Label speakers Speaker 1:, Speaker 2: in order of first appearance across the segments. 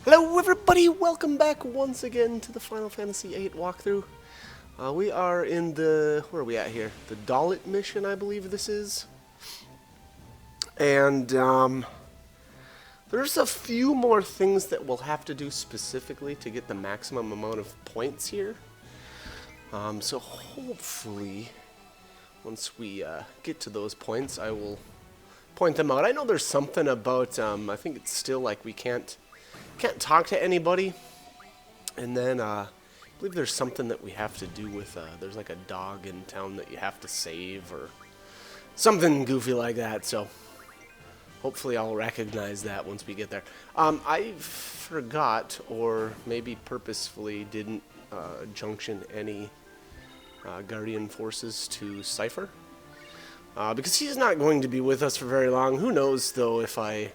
Speaker 1: Hello everybody, welcome back once again to the Final Fantasy VIII walkthrough. We are in the, where are we at here? The Dalit mission, I believe this is. And there's a few more things that we'll have to do specifically to get the maximum amount of points here. So hopefully, once we get to those points, I will point them out. I know there's something about, I think it's still like we can't talk to anybody, and then I believe there's something that we have to do with there's like a dog in town that you have to save or something goofy like that, so hopefully I'll recognize that once we get there. I forgot, or maybe purposefully didn't junction any Guardian forces to Cypher, because he's not going to be with us for very long. Who knows though if I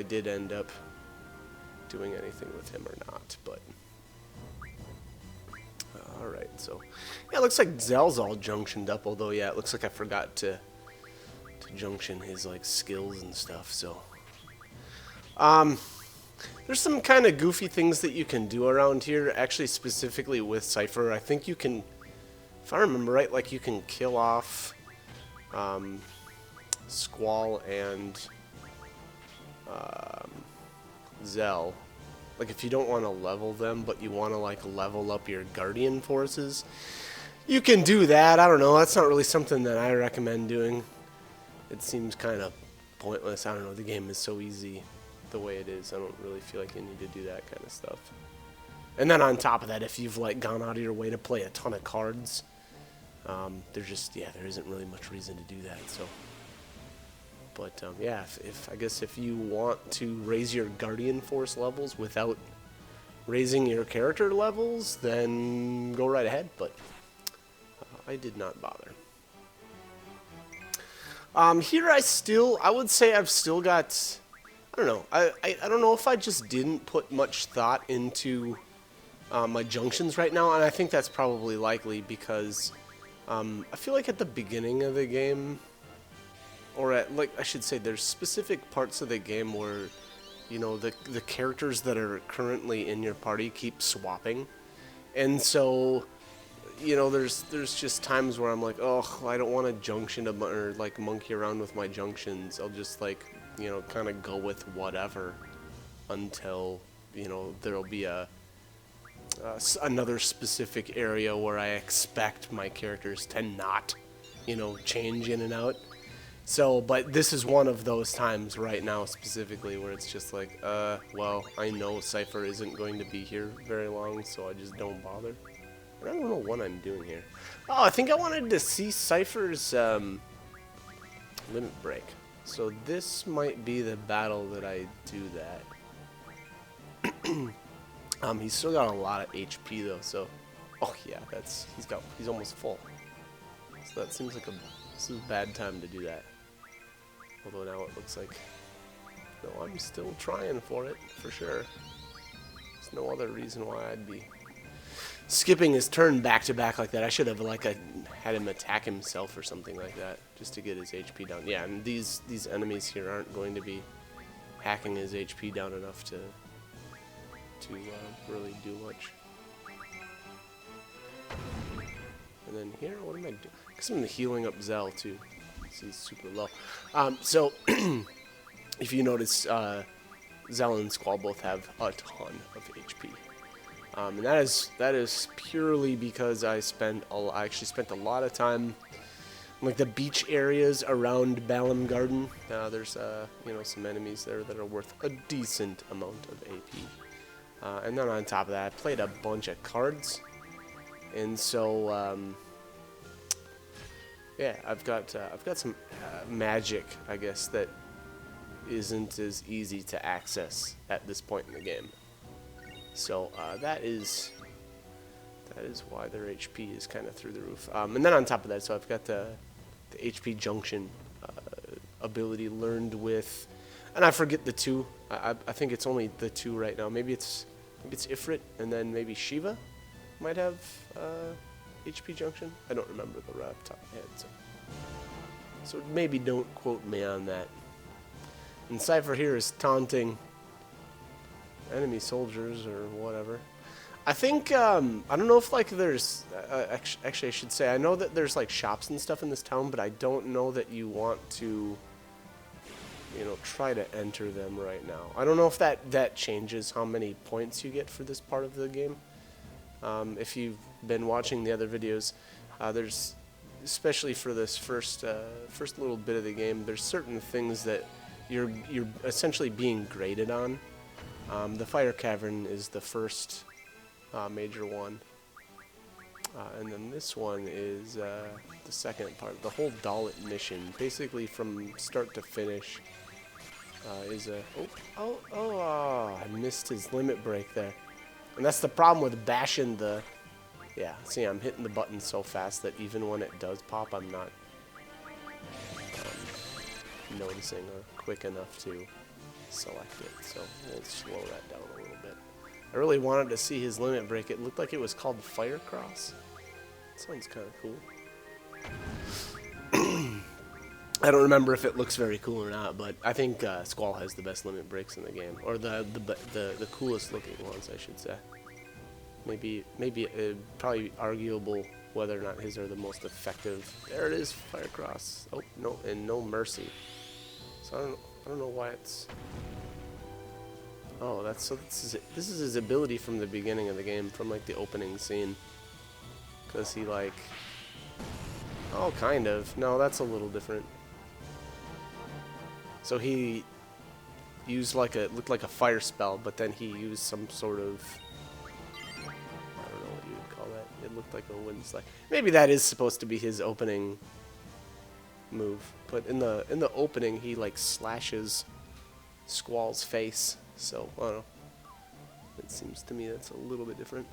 Speaker 1: did end up doing anything with him or not, but alright, so yeah, it looks like Zell's all junctioned up, although yeah, it looks like I forgot to junction his like skills and stuff, so there's some kind of goofy things that you can do around here, actually specifically with Cypher. I think you can, if I remember right, like you can kill off Squall and Zell. Like if you don't want to level them, but you want to like level up your Guardian forces, you can do that. I don't know, that's not really something that I recommend doing. It seems kind of pointless. I don't know, the game is so easy the way it is. I don't really feel like you need to do that kind of stuff. And then on top of that, if you've like gone out of your way to play a ton of cards, there isn't really much reason to do that, so. But yeah, I guess if you want to raise your Guardian Force levels without raising your character levels, then go right ahead, but I did not bother. Here I would say I've still got, I don't know, I don't know if I just didn't put much thought into my junctions right now, and I think that's probably likely because I feel like at the beginning of the game, or I should say, there's specific parts of the game where, you know, the characters that are currently in your party keep swapping, and so, you know, there's just times where I'm like, oh, I don't want to junction or like monkey around with my junctions. I'll just like, you know, kind of go with whatever until, you know, there'll be another specific area where I expect my characters to not, you know, change in and out. So, but this is one of those times right now specifically where it's just like, well, I know Cypher isn't going to be here very long, so I just don't bother. I don't know what I'm doing here. Oh, I think I wanted to see Cypher's limit break. So this might be the battle that I do that. He's still got a lot of HP though, so, oh yeah, he's almost full. So that seems like this is a bad time to do that. Although now it looks like, no, I'm still trying for it, for sure. There's no other reason why I'd be skipping his turn back to back like that. I should have had him attack himself or something like that, just to get his HP down. Yeah, and these enemies here aren't going to be hacking his HP down enough to really do much. And then here, what am I doing? I guess I'm healing up Zell too. He's super low. So if you notice, Zell and Squall both have a ton of HP, and that is purely because I actually spent a lot of time in, like, the beach areas around Balam Garden. There's you know, some enemies there that are worth a decent amount of AP, and then on top of that, I played a bunch of cards, and so yeah, I've got some magic, I guess, that isn't as easy to access at this point in the game. So that is why their HP is kind of through the roof. And then on top of that, so I've got the HP junction ability learned with, and I forget the two. I think it's only the two right now. Maybe it's Ifrit, and then maybe Shiva might have HP junction. I don't remember the right off the top of my head, so maybe don't quote me on that. And Cypher here is taunting enemy soldiers or whatever. I think, I don't know if, like, there's, actually I should say, I know that there's, like, shops and stuff in this town, but I don't know that you want to, you know, try to enter them right now. I don't know if that changes how many points you get for this part of the game. If you've been watching the other videos, there's, especially for this first little bit of the game, there's certain things that you're essentially being graded on. The fire cavern is the first major one, and then this one is the second part. The whole Dalit mission, basically from start to finish, is a I missed his limit break there, and that's the problem with bashing the. Yeah, see, I'm hitting the button so fast that even when it does pop, I'm not noticing or quick enough to select it. So we'll slow that down a little bit. I really wanted to see his limit break. It looked like it was called Fire Cross. Sounds kind of cool. I don't remember if it looks very cool or not, but I think Squall has the best limit breaks in the game, or the coolest looking ones, I should say. Maybe probably arguable whether or not his are the most effective. There it is, Fire Cross. Oh no, and No Mercy. So I don't know why it's. Oh, this is his ability from the beginning of the game, from like the opening scene. Cause he like. Oh, kind of. No, that's a little different. So he used looked like a fire spell, but then he used some sort of. It looked like a wind slide. Maybe that is supposed to be his opening move, but in the opening he like slashes Squall's face. So I don't know. It seems to me that's a little bit different.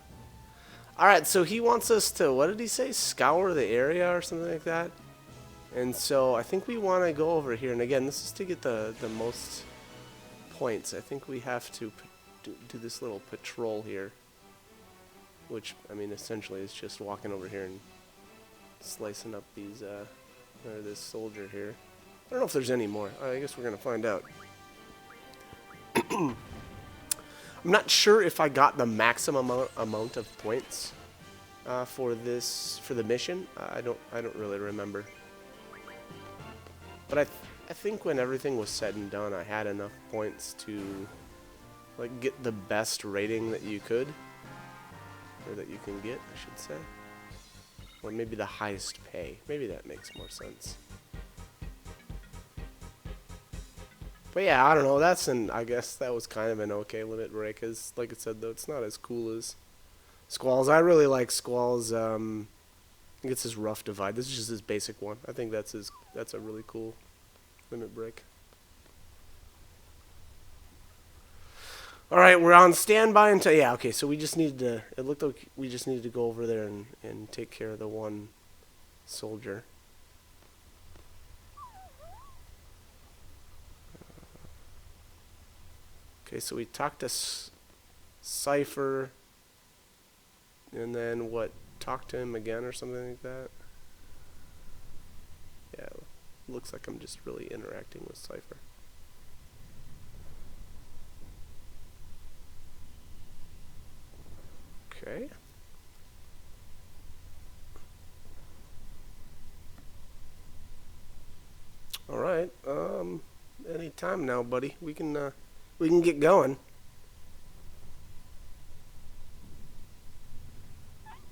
Speaker 1: All right, so he wants us to, what did he say? Scour the area or something like that. And so I think we want to go over here. And again, this is to get the most points. I think we have to do this little patrol here. Which, I mean, essentially is just walking over here and slicing up these, or this soldier here. I don't know if there's any more. I guess we're going to find out. I'm not sure if I got the maximum amount of points for the mission. I don't really remember. But I think when everything was said and done, I had enough points to, like, get the best rating that you could. Or that you can get, I should say. Or maybe the highest pay. Maybe that makes more sense. But yeah, I don't know. I guess that was kind of an okay limit break. As like I said, though, it's not as cool as Squall's. I really like Squall's. I think it's his Rough Divide. This is just his basic one. I think that's a really cool limit break. All right, we're on standby until, yeah, okay, so we just needed to, it looked like we just needed to go over there and take care of the one soldier. Okay, so we talked to Cypher, and then what, talk to him again or something like that? Yeah, looks like I'm just really interacting with Cypher. Okay. All right. Any time now, buddy. We can get going.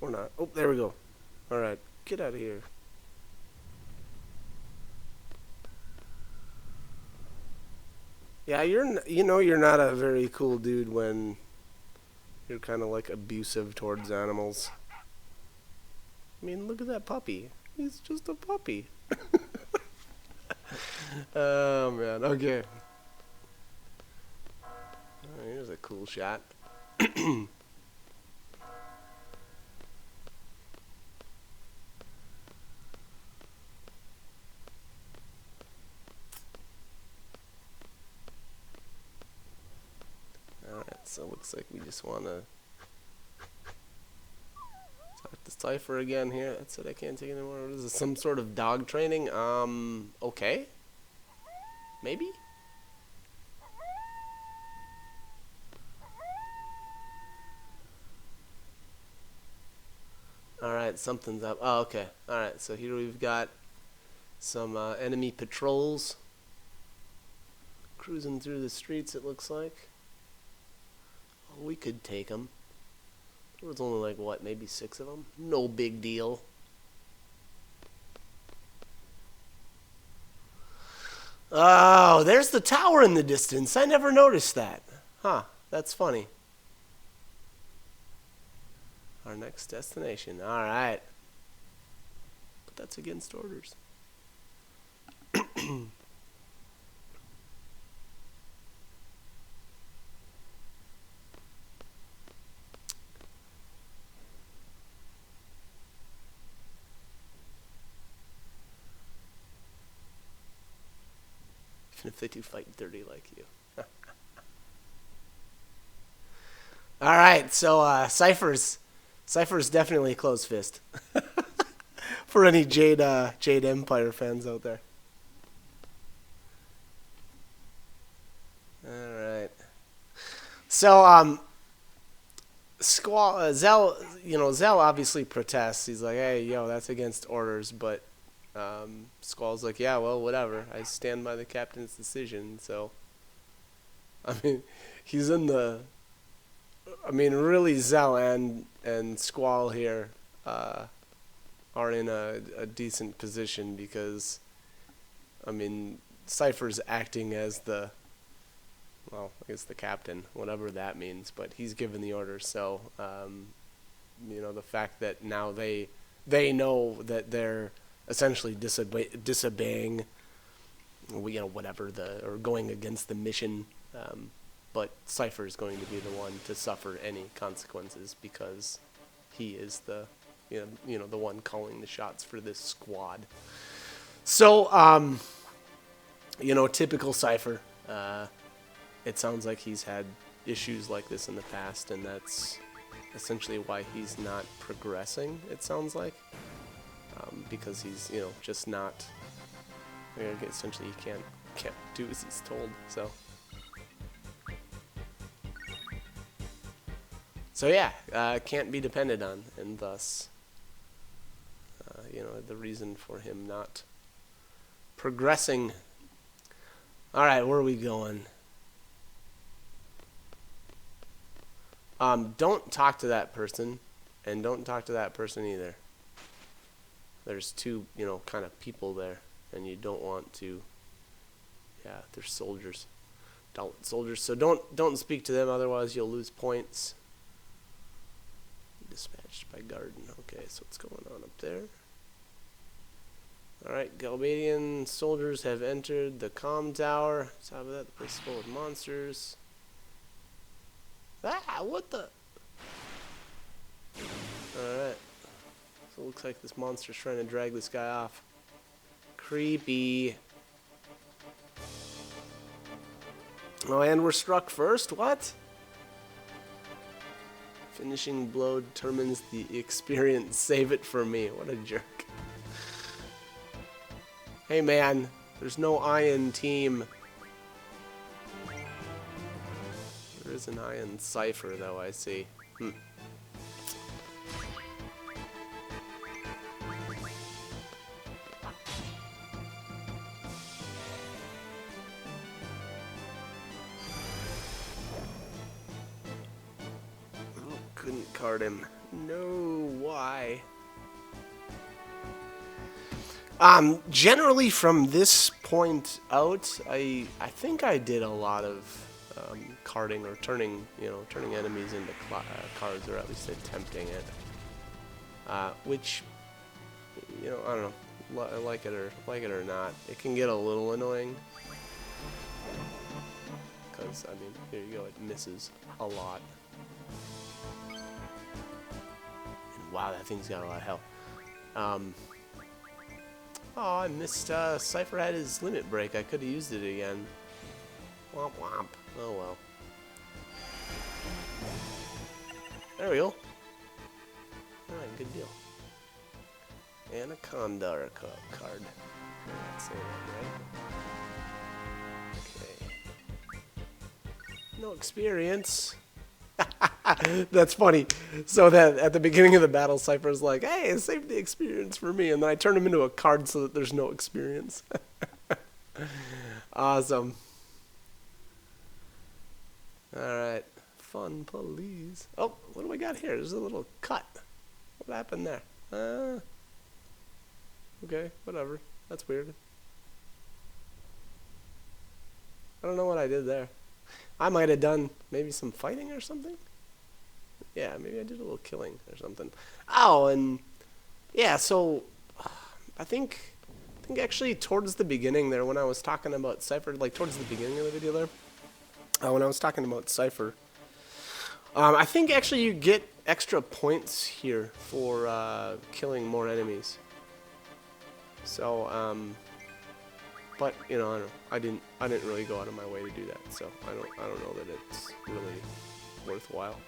Speaker 1: Or not. Oh, there we go. All right. Get out of here. Yeah, you're not a very cool dude when you're kind of like abusive towards animals. I mean, look at that puppy. He's just a puppy. Oh, man. Okay. Here's a cool shot. So it looks like we just want to talk to Cypher again here. That's it. I can't take anymore. What is this? Some sort of dog training? Okay. Maybe? Alright, something's up. Oh, okay. Alright, so here we've got some enemy patrols cruising through the streets, it looks like. Oh, we could take them. There was only like, what, maybe 6 of them? No big deal. Oh, there's the tower in the distance. I never noticed that. Huh, that's funny. Our next destination. Alright. But that's against orders. Even if they do fight dirty like you. Alright, so Cypher's definitely a closed fist. For any Jade Empire fans out there. Alright. So Zell, Zell obviously protests. He's like, hey, yo, that's against orders, but Squall's like, yeah, well, whatever. I stand by the captain's decision. So, I mean, he's in the... I mean, really, Zell and Squall here are in a decent position because, I mean, Cypher's acting as the, well, I guess the captain, whatever that means, but he's given the order. So, the fact that now they know that they're essentially disobeying, whatever or going against the mission. But Cypher is going to be the one to suffer any consequences because he is the one calling the shots for this squad. So typical Cypher. It sounds like he's had issues like this in the past, and that's essentially why he's not progressing. It sounds like because he's just not. Essentially, he can't do as he's told. So yeah, can't be depended on, and thus, the reason for him not progressing. All right, where are we going? Don't talk to that person, and don't talk to that person either. There's two, kind of people there, and you don't want to. Yeah, they're soldiers. Soldiers. So don't speak to them, otherwise you'll lose points. Dispatched by Garden. Okay, so what's going on up there? Alright, Galbadian soldiers have entered the comm tower. Top of that, the place is full of monsters. Ah, what the? Alright. So it looks like this monster's trying to drag this guy off. Creepy. Oh, and we're struck first? What? Finishing blow determines the experience. Save it for me. What a jerk. Hey man, there's no Iron team. There is an Iron Cypher though, I see. Couldn't card him. No, why? Generally from this point out, I think I did a lot of carding or turning enemies into cards, or at least attempting it. Which, I don't know, like it or not, it can get a little annoying. Because I mean, here you go, it misses a lot. Wow, that thing's got a lot of health. Oh, I missed. Cypher had his limit break. I could have used it again. Womp womp. Oh well. There we go. Alright, good deal. Anaconda card. That's it, right? Okay. No experience. That's funny. So that at the beginning of the battle, Cypher's like, "Hey, save the experience for me," and then I turn him into a card so that there's no experience. Awesome. All right, fun police. Oh, what do we got here? There's a little cut. What happened there? Okay, whatever. That's weird. I don't know what I did there. I might have done maybe some fighting or something. Yeah, maybe I did a little killing or something. Oh, and yeah, so I think actually towards the beginning there when I was talking about Cypher, like towards the beginning of the video there, when I was talking about Cypher, I think actually you get extra points here for killing more enemies. So, but you know, I don't know. I didn't really go out of my way to do that. So I don't know that it's really worthwhile.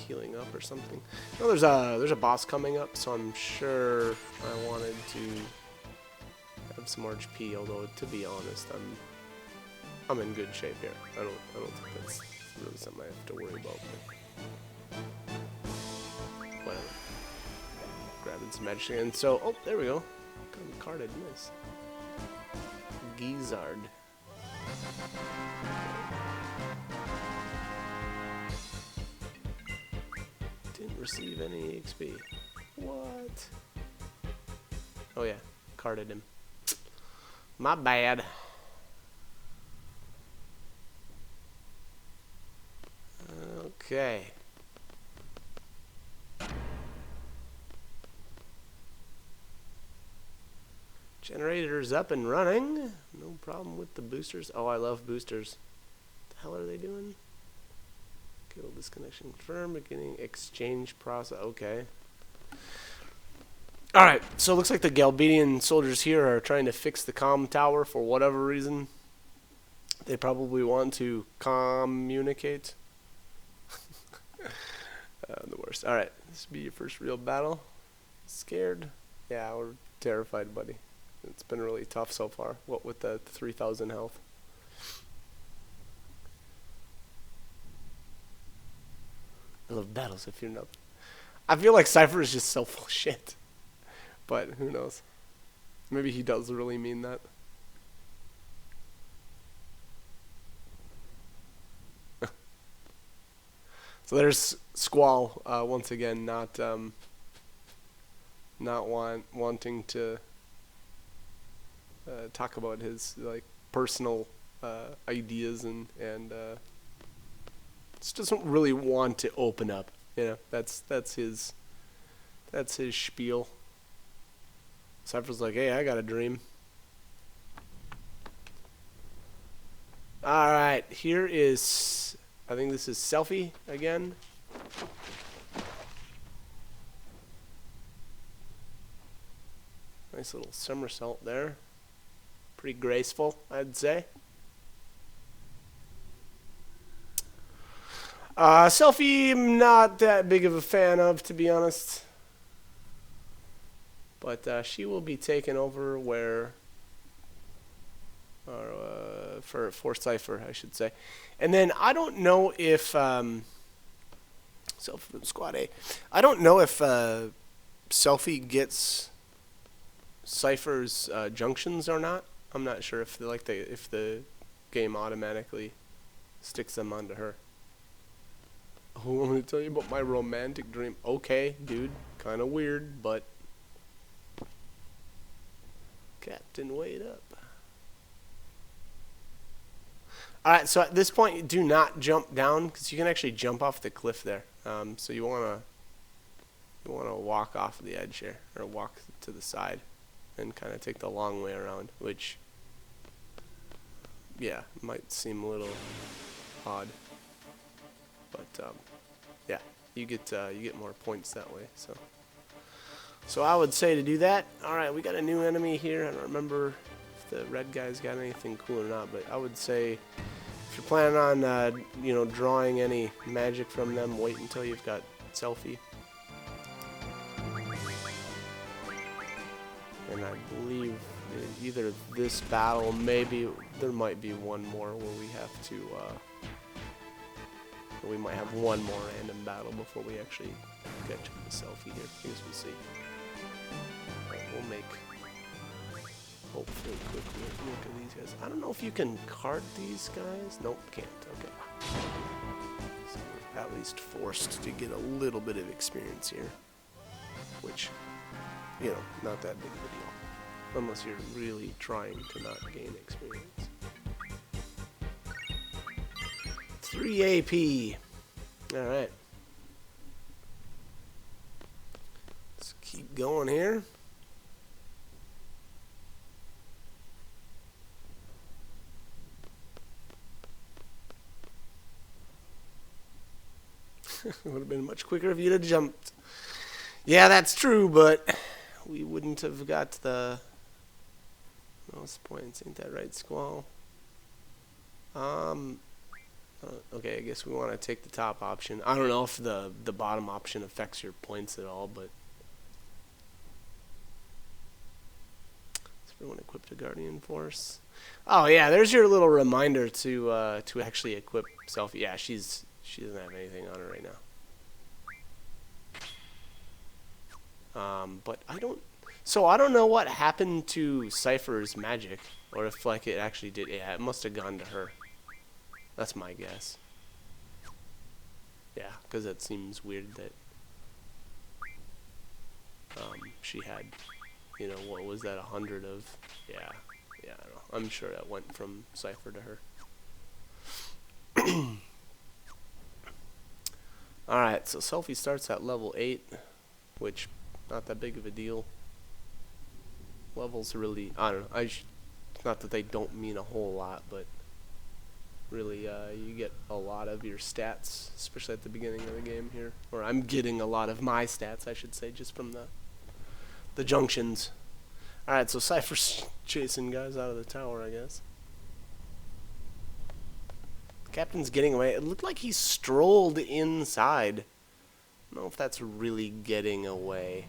Speaker 1: Healing up or something. No, there's a boss coming up, so I'm sure I wanted to have some more HP. Although to be honest, I'm in good shape here. I don't think that's really something I have to worry about. But whatever. Grabbing some magic again. So oh, there we go. Got him carded. Nice. Gizzard. Didn't receive any XP. What? Oh yeah, carded him. My bad. Okay. Generator's up and running. No problem with the boosters. Oh, I love boosters. What the hell are they doing? Cable disconnection confirmed. Beginning exchange process. Okay. Alright, so it looks like the Galbadian soldiers here are trying to fix the comm tower for whatever reason. They probably want to communicate. The worst. Alright, this will be your first real battle. Scared? Yeah, we're terrified, buddy. It's been really tough so far. What with the 3,000 health. I love battles if you're not. I feel like Cypher is just so full of shit. But who knows? Maybe he does really mean that. So there's Squall once again, not wanting to talk about his like personal ideas and just doesn't really want to open up. You know, that's his spiel. Cypher's like, hey, I got a dream. All right, here is. I think this is Selphie again. Nice little somersault there. Pretty graceful, I'd say. Selphie, I'm not that big of a fan of, to be honest. But she will be taken over where, or for Cypher, I should say. And then I don't know if Squad A. I don't know if Selphie gets Cypher's junctions or not. I'm not sure if if the game automatically sticks them onto her. Oh, I'm gonna tell you about my romantic dream. Okay, dude, kind of weird, but Captain, wait up. Alright, so at this point, do not jump down because you can actually jump off the cliff there. So you wanna walk off the edge here, or walk to the side, and kind of take the long way around, which, yeah, might seem a little odd, but yeah, you get more points that way. So I would say to do that. All right, we got a new enemy here. I don't remember if the red guy's got anything cool or not, but I would say if you're planning on you know, drawing any magic from them, wait until you've got Selphie. And believe either this battle, maybe there might be one more where we have to, we might have one more random battle before we actually get to the selfie here. I guess we'll see. Alright, we'll make, hopefully, quick look at these guys. I don't know if you can cart these guys. Nope, can't. Okay. So we're at least forced to get a little bit of experience here, which, you know, not that big of a deal. Unless you're really trying to not gain experience. 3 AP. Alright. Let's keep going here. It would have been much quicker if you'd have jumped. Yeah, that's true, but we wouldn't have got the most points. Ain't that right, Squall? Okay, I guess we want to take the top option. I don't know if the bottom option affects your points at all, but is everyone equipped a Guardian Force? Oh yeah, there's your little reminder to actually equip Selfie. Yeah, she doesn't have anything on her right now. But I don't know what happened to Cypher's magic, or if like it actually did. Yeah, it must have gone to her. That's my guess. Yeah, because it seems weird that she had, you know, what was that, 100 of? Yeah, I don't know. I'm sure that went from Cypher to her. Alright, so Selfie starts at level 8, which, not that big of a deal. Levels really, I don't know, not that they don't mean a whole lot, but really, you get a lot of your stats, especially at the beginning of the game here. Or I'm getting a lot of my stats, I should say, just from the junctions. Alright, so Cypher's chasing guys out of the tower, I guess. Captain's getting away. It looked like he strolled inside. I don't know if that's really getting away.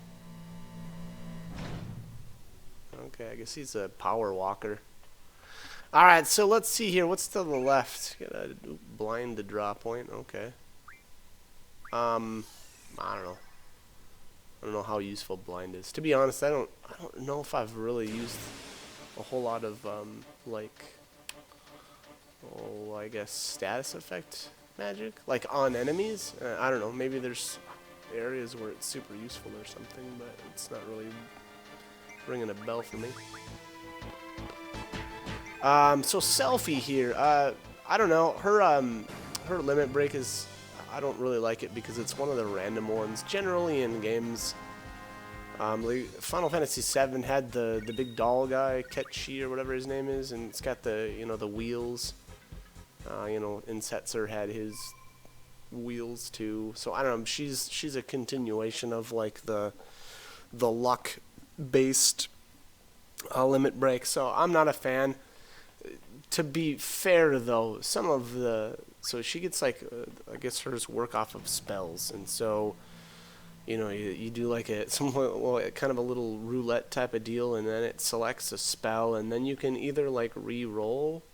Speaker 1: Okay, I guess he's a power walker. Alright, so let's see here. What's to the left? Get a blind to draw point. Okay. I don't know. I don't know how useful blind is. To be honest, I don't know if I've really used a whole lot of like, I guess status effect magic, like on enemies. I don't know. Maybe there's areas where it's super useful or something, but it's not really ringing a bell for me. So Selfie here. I don't know. Her limit break is, I don't really like it because it's one of the random ones. Generally in games, like Final Fantasy VII had the big doll guy, Ketchi or whatever his name is, and it's got the, you know, the wheels. You know, Insetzer had his wheels too. So I don't know. She's a continuation of like the luck based limit break. So I'm not a fan. To be fair though, some of the, so she gets like I guess hers work off of spells, and so you know you do like kind of a little roulette type of deal, and then it selects a spell, and then you can either like re-roll,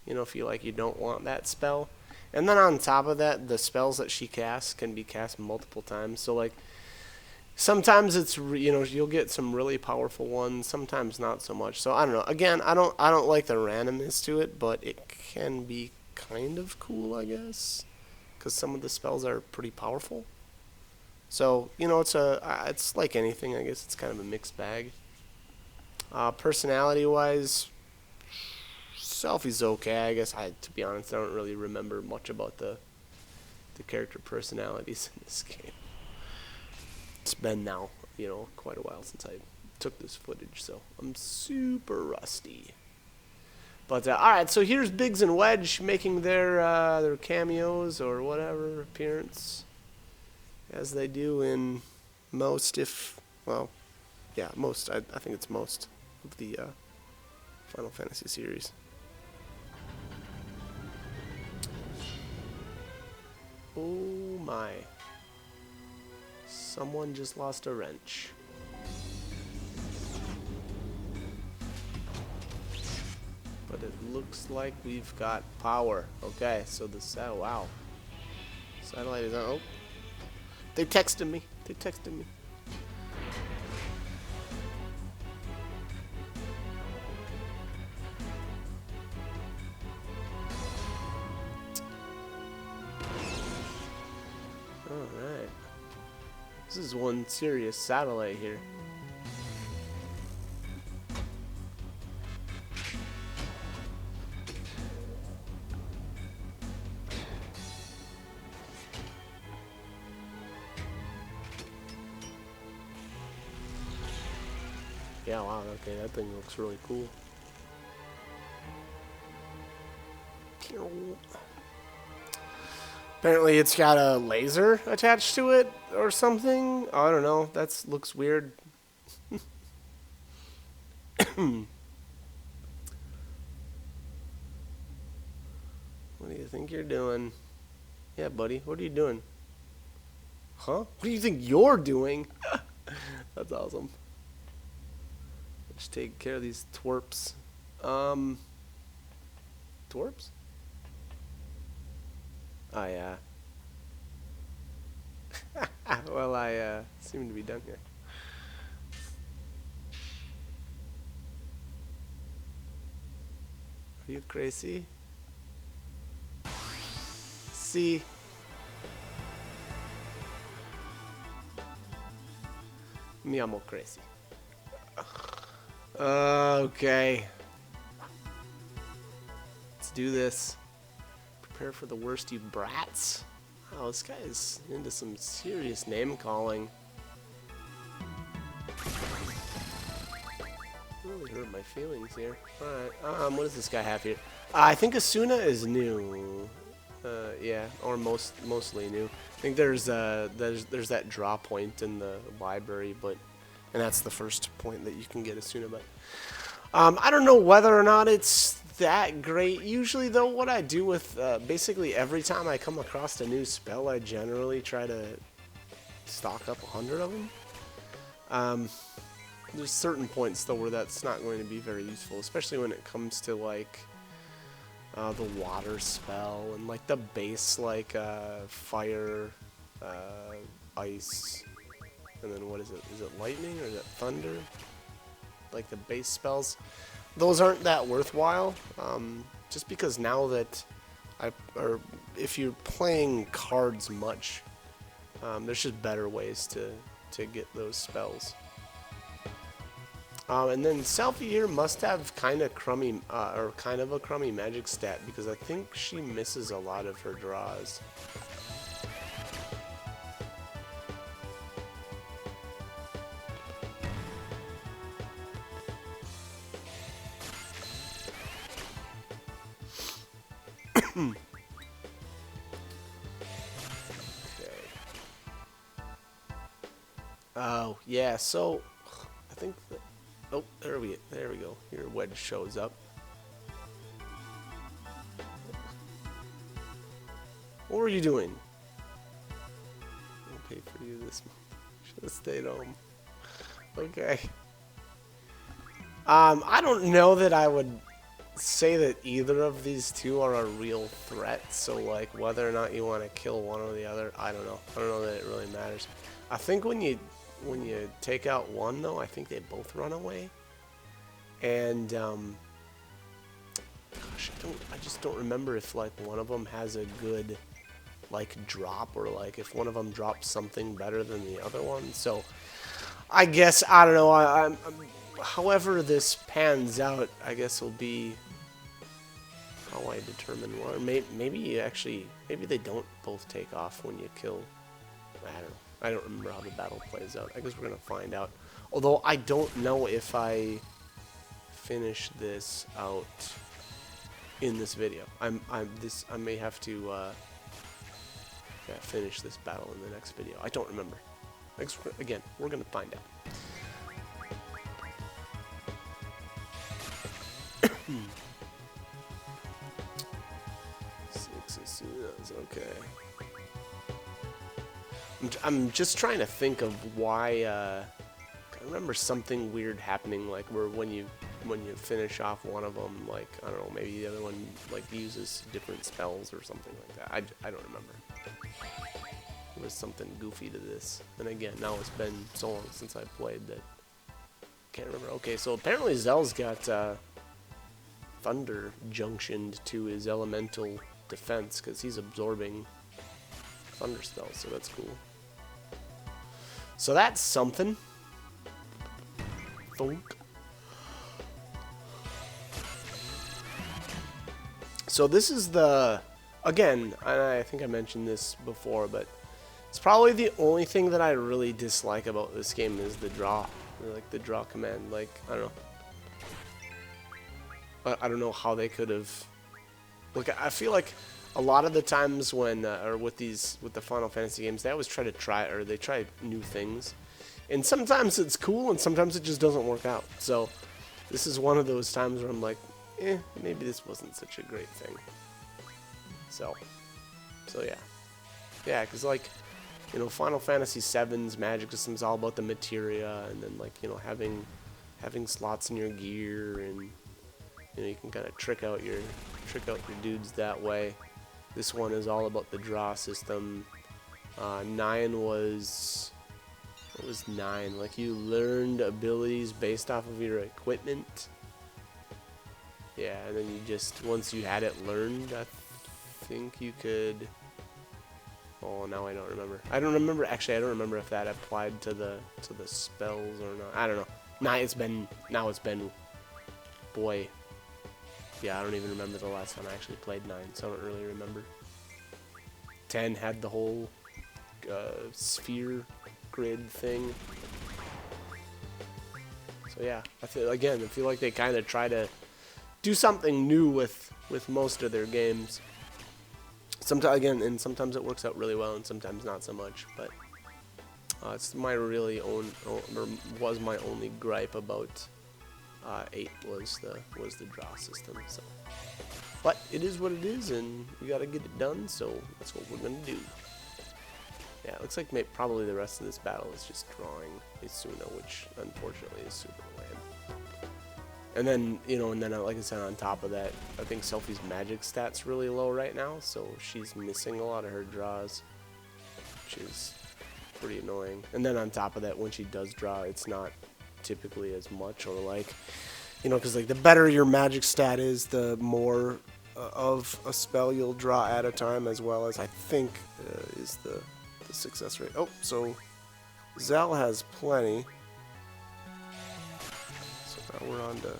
Speaker 1: you know, if you like you don't want that spell, and then on top of that, the spells that she casts can be cast multiple times. So like sometimes it's you know, you'll get some really powerful ones, sometimes not so much. So I don't know. Again, I don't like the randomness to it, but it can be kind of cool, I guess, because some of the spells are pretty powerful. So you know, it's like anything, I guess. It's kind of a mixed bag. Personality-wise, Selfie's okay, I guess. To be honest, I don't really remember much about the character personalities in this game. It's been now, you know, quite a while since I took this footage, so I'm super rusty. But alright, so here's Biggs and Wedge making their cameos or whatever appearance, as they do in most, most. I think it's most of the Final Fantasy series. Oh my. Someone just lost a wrench. but it looks like we've got power. Okay, so the wow. Satellite is on. Oh, they texted me. They texted me. Alright. This is one serious satellite here. Yeah, wow, okay, that thing looks really cool. Apparently it's got a laser attached to it or something. I don't know. That looks weird. What do you think you're doing? Yeah, buddy. What are you doing? Huh? What do you think you're doing? That's awesome. Just take care of these twerps. Twerps? Oh, yeah. Well, I seem to be done here. Are you crazy? See? Me amo crazy. Okay. Let's do this. Prepare for the worst, you brats. Wow, this guy is into some serious name calling. Really hurt my feelings here. Alright, what does this guy have here? I think Asuna is new. Yeah, or mostly new. I think there's that draw point in the library, and that's the first point that you can get Asuna. But I don't know whether or not it's that great. Usually, though, what I do with basically every time I come across a new spell, I generally try to stock up 100 of them. There's certain points though where that's not going to be very useful, especially when it comes to like the water spell and like the base like fire, ice, and then what is it? Is it lightning or is it thunder? Like the base spells. Those aren't that worthwhile, just because now that if you're playing cards much, there's just better ways to get those spells. And then Selphie here must have kind of crummy, or kind of a crummy magic stat, because I think she misses a lot of her draws. Okay. Oh, yeah, so I think that, oh, there we go. Your wedge shows up. What were you doing? I'll pay for you this month. Should have stayed home. Okay. I don't know that I would say that either of these two are a real threat, so like whether or not you want to kill one or the other, I don't know. I don't know that it really matters. I think when you take out one though, I think they both run away. And gosh, I just don't remember if like one of them has a good like drop, or like if one of them drops something better than the other one. So I guess I don't know. I'm however this pans out, I guess will be how I determine one. Or maybe they don't both take off when you kill. I don't know. I don't remember how the battle plays out. I guess we're gonna find out. Although I don't know if I finish this out in this video. I may have to finish this battle in the next video. I don't remember. Again, we're gonna find out. Six Asunas, okay. I'm just trying to think of why. remember something weird happening, like where when you finish off one of them, like I don't know, maybe the other one like uses different spells or something like that. I don't remember. There was something goofy to this. And again, now it's been so long since I played that can't remember. Okay, so apparently Zell's got Thunder junctioned to his elemental defense because he's absorbing Thunder spells, so that's cool. So that's something. Thunk. So this is the, again, I think I mentioned this before, but it's probably the only thing that I really dislike about this game is the draw. Like the draw command. Like, I don't know. I don't know how they could have. Look, I feel like a lot of the times when, or with the Final Fantasy games, they always try new things. And sometimes it's cool, and sometimes it just doesn't work out. So this is one of those times where I'm like, maybe this wasn't such a great thing. So yeah. Yeah, because like, you know, Final Fantasy VII's magic system is all about the materia, and then like, you know, having slots in your gear, and you know, you can kind of trick out your dudes that way. This one is all about the draw system. 9 was, what was 9? Like you learned abilities based off of your equipment. Yeah, and then you just, once you had it learned, I think you could. Oh, now I don't remember. I don't remember if that applied to the spells or not. I don't know. Now it's been, boy. Yeah, I don't even remember the last time I actually played 9, so I don't really remember. 10 had the whole sphere grid thing. So yeah, I feel like they kind of try to do something new with most of their games. Sometimes it works out really well, and sometimes not so much. But it's my was my only gripe about 8 was the draw system. So, but it is what it is, and we gotta get it done. So that's what we're gonna do. Yeah, it looks like probably the rest of this battle is just drawing Isuna, which unfortunately is super lame. And then, you know, like I said, on top of that, I think Selphie's magic stat's really low right now, so she's missing a lot of her draws, which is pretty annoying. And then on top of that, when she does draw, it's not typically as much, or like, you know, because like the better your magic stat is, the more of a spell you'll draw at a time, as well as I think is the success rate. Oh, so Zell has plenty. So now we're on to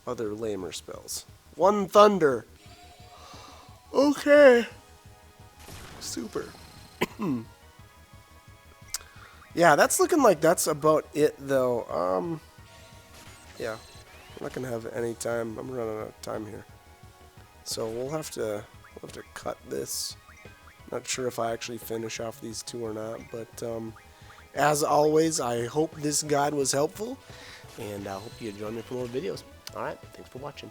Speaker 1: other lamer spells. One Thunder. Okay. Super. Yeah, that's looking like that's about it, though. Yeah, I'm not gonna have any time. I'm running out of time here, so we'll have to cut this. Not sure if I actually finish off these 2 or not, but as always, I hope this guide was helpful, and I hope you join me for more videos. All right, thanks for watching.